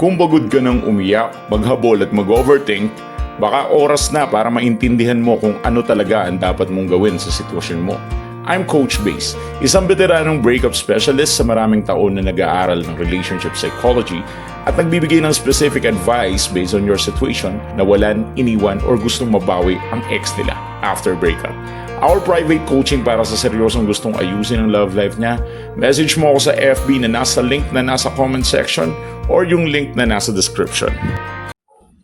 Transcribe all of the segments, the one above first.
Kung pagod ka ng umiyak, maghabol at mag-overthink, baka oras na para maintindihan mo kung ano talaga ang dapat mong gawin sa sitwasyon mo. I'm Coach Base, isang veteranong breakup specialist sa maraming taon na nag-aaral ng relationship psychology at nagbibigay ng specific advice based on your situation na walan, iniwan, or gustong mabawi ang ex nila after breakup. Our private coaching para sa seryosong gustong ayusin ang love life niya, message mo ako sa FB na nasa link na nasa comment section or yung link na nasa description.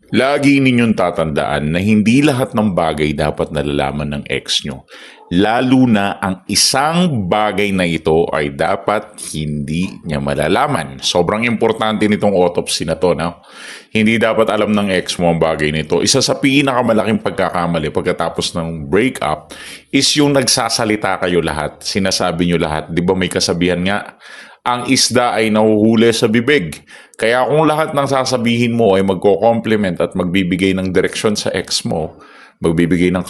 Lagi ninyong tatandaan na hindi lahat ng bagay dapat nalalaman ng ex nyo. Lalo na ang isang bagay na ito ay dapat hindi niya malalaman. Sobrang importante nitong autopsy na to. No? Hindi dapat alam ng ex mo ang bagay nito. Isa sa pinakamalaking pagkakamali pagkatapos ng breakup is yung nagsasalita kayo lahat. Sinasabi nyo lahat. Di ba may kasabihan nga? Ang isda ay nahuhuli sa bibig. Kaya kung lahat ng sasabihin mo ay magko-compliment at magbibigay ng direksyon sa ex mo, magbibigay ng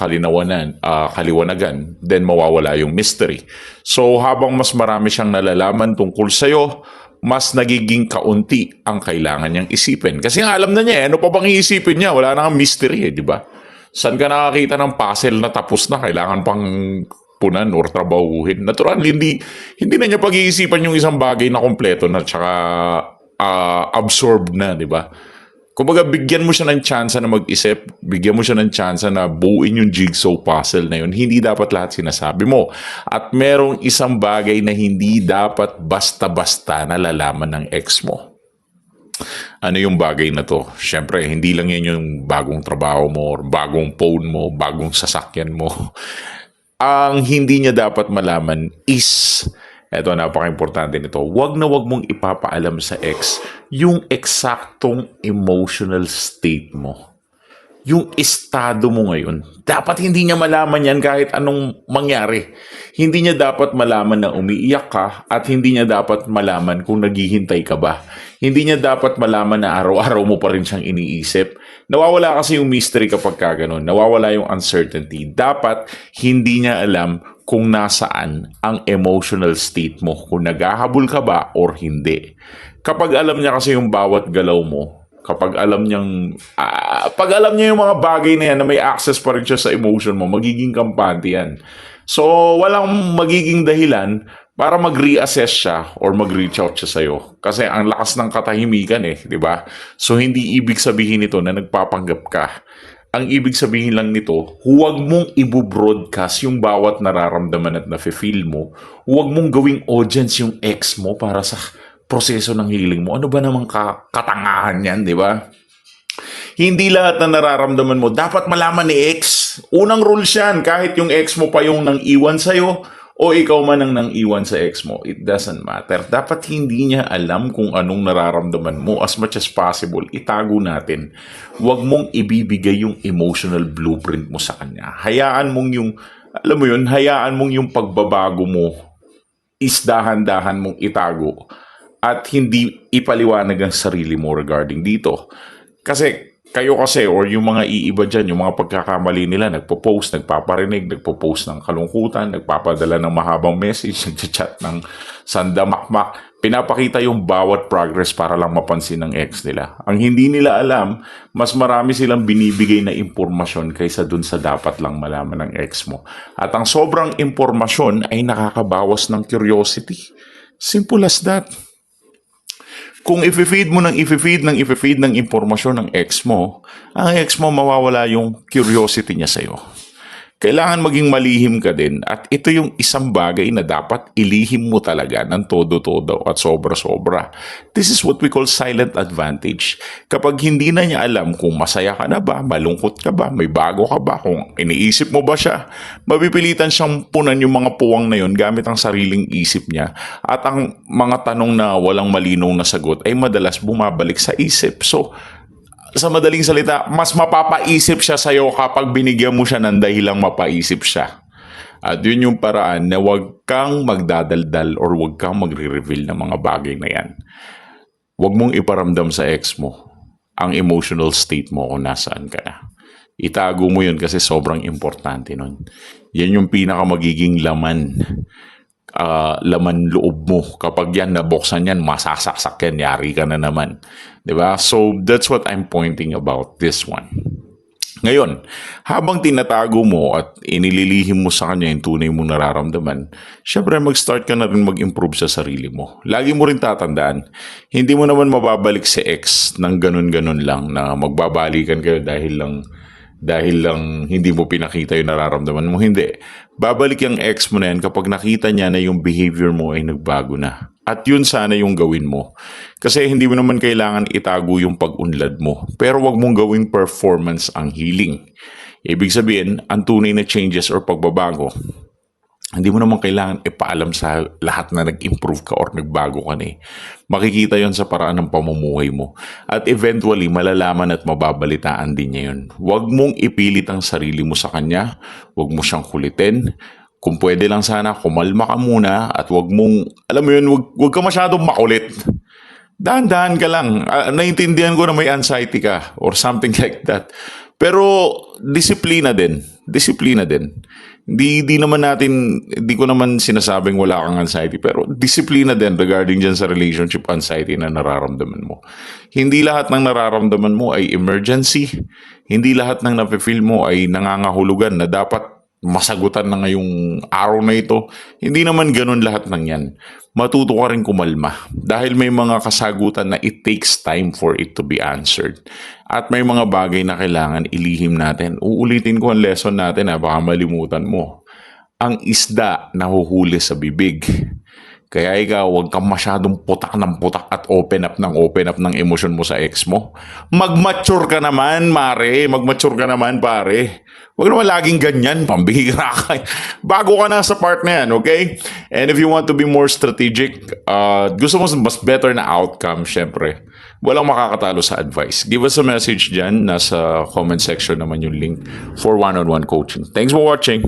kaliwanagan, then mawawala yung mystery. So habang mas marami siyang nalalaman tungkol sa'yo, mas nagiging kaunti ang kailangan niyang isipin. Kasi nga alam na niya, ano pa bang iisipin niya? Wala na kang mystery, di ba? Saan ka nakakita ng puzzle na tapos na, kailangan pang punan or trabahuhin. Natural, hindi na niya pag-iisipan yung isang bagay na kompleto na tsaka absorbed na, di ba? Kumbaga, bigyan mo siya ng chance na mag-isip, bigyan mo siya ng chance na buuin yung jigsaw puzzle na yun. Hindi dapat lahat sinasabi mo. At merong isang bagay na hindi dapat basta-basta nalalaman ng ex mo. Ano yung bagay na to? Siyempre, hindi lang yan yung bagong trabaho mo or bagong phone mo, bagong sasakyan mo. Ang hindi niya dapat malaman is, eto napaka-importante nito, wag na wag mong ipapaalam sa ex yung eksaktong emotional state mo. Yung estado mo ngayon. Dapat hindi niya malaman yan kahit anong mangyari. Hindi niya dapat malaman na umiiyak ka at hindi niya dapat malaman kung naghihintay ka ba. Hindi niya dapat malaman na araw-araw mo pa rin siyang iniisip. Nawawala kasi yung mystery kapag ganun. Nawawala yung uncertainty. Dapat hindi niya alam kung nasaan ang emotional state mo. Kung naghahabol ka ba or hindi. Kapag alam niya kasi yung bawat galaw mo, kapag alam niyang pag alam niya yung mga bagay na yan na may access pa rin siya sa emotion mo, magiging kampante yan. So, walang magiging dahilan para mag-reassess siya or mag-reach out siya sa'yo. Kasi ang lakas ng katahimikan di ba? So, hindi ibig sabihin nito na nagpapanggap ka. Ang ibig sabihin lang nito, huwag mong i-broadcast yung bawat nararamdaman at nafe-feel mo. Huwag mong gawing audience yung ex mo para sa proseso ng healing mo. Ano ba namang katangahan yan, di ba? Hindi lahat na nararamdaman mo dapat malaman ni ex. Unang rules yan, kahit yung ex mo pa yung nang iwan sa'yo o ikaw man ang nang iwan sa ex mo, it doesn't matter. Dapat hindi niya alam kung anong nararamdaman mo. As much as possible, itago natin. Huwag mong ibibigay yung emotional blueprint mo sa kanya. Hayaan mong yung, alam mo yun, hayaan mong yung pagbabago mo is dahan-dahan mong itago at hindi ipaliwanag ang sarili mo regarding dito. Kasi kayo kasi or yung mga iiba dyan, yung mga pagkakamali nila, nagpo-post, nagpaparinig, nagpo-post ng kalungkutan, nagpapadala ng mahabang message, nagchat ng sandamakmak, pinapakita yung bawat progress para lang mapansin ng ex nila. Ang hindi nila alam, mas marami silang binibigay na impormasyon kaysa dun sa dapat lang malaman ng ex mo. At ang sobrang impormasyon ay nakakabawas ng curiosity. Simple as that. Kung i-feed ng impormasyon ng ex mo, ang ex mo mawawala yung curiosity niya sa'yo. Kailangan maging malihim ka din at ito yung isang bagay na dapat ilihim mo talaga ng todo-todo at sobra-sobra. This is what we call silent advantage. Kapag hindi na niya alam kung masaya ka na ba, malungkot ka ba, may bago ka ba, kung iniisip mo ba siya, mapipilitan siyang punan yung mga puwang na yun gamit ang sariling isip niya. At ang mga tanong na walang malinong na sagot ay madalas bumabalik sa isip. So, sa madaling salita, mas mapapaisip siya sa'yo kapag binigyan mo siya ng dahilang mapaisip siya. At yun yung paraan na huwag kang magdadaldal or huwag kang magre-reveal ng mga bagay na yan. Huwag mong iparamdam sa ex mo ang emotional state mo kung nasaan ka na. Itago mo yun kasi sobrang importante nun. Yan yung pinaka magiging laman laman loob mo. Kapag yan nabuksan yan, masasaksak yan, yari ka na naman. 'Di ba? So that's what I'm pointing about this one. Ngayon, habang tinatago mo at inililihim mo sa kanya yung tunay mong nararamdaman, syempre mag-start ka na rin mag-improve sa sarili mo. Lagi mo rin tatandaan, hindi mo naman mababalik si ex ng ganun-ganun lang na magbabalikan kayo dahil lang hindi mo pinakita yung nararamdaman mo. Hindi. Babalik yung ex mo na yan kapag nakita niya na yung behavior mo ay nagbago na. At yun sana yung gawin mo. Kasi hindi mo naman kailangan itago yung pag-unlad mo. Pero wag mong gawing performance ang healing. Ibig sabihin, ang tunay na changes or pagbabago, hindi mo naman kailangan ipaalam sa lahat na nag-improve ka or nagbago ka na eh. Makikita yon sa paraan ng pamumuhay mo. At eventually, malalaman at mababalitaan din niya yun. Huwag mong ipilit ang sarili mo sa kanya. Huwag mo siyang kulitin. Kung pwede lang sana, kumalma ka muna at huwag mong, alam mo yun, huwag ka masyadong makulit. Dahan-dahan ka lang. Naintindihan ko na may anxiety ka or something like that. Pero disiplina din. Disiplina din. Hindi ko naman sinasabing wala kang anxiety, pero disiplina din regarding dyan sa relationship anxiety na nararamdaman mo. Hindi lahat ng nararamdaman mo ay emergency. Hindi lahat ng nafe-feel mo ay nangangahulugan na dapat masagutan na ngayong araw na ito. Hindi naman ganun lahat ng yan. Matuto ka rin kumalma dahil may mga kasagutan na it takes time for it to be answered. At may mga bagay na kailangan ilihim natin. Uulitin ko ang lesson natin baka malimutan mo. Ang isda nahuhuli sa bibig. Kaya ikaw, huwag kang masyadong putak ng putak at open up ng emosyon mo sa ex mo. Mag-mature ka naman, mare. Mag-mature ka naman, pare. Huwag naman laging ganyan, pambihira ka. Bago ka na sa part na yan, okay? And if you want to be more strategic, gusto mo mas better na outcome, syempre. Walang makakatalo sa advice. Give us a message dyan. Nasa comment section naman yung link for one-on-one coaching. Thanks for watching.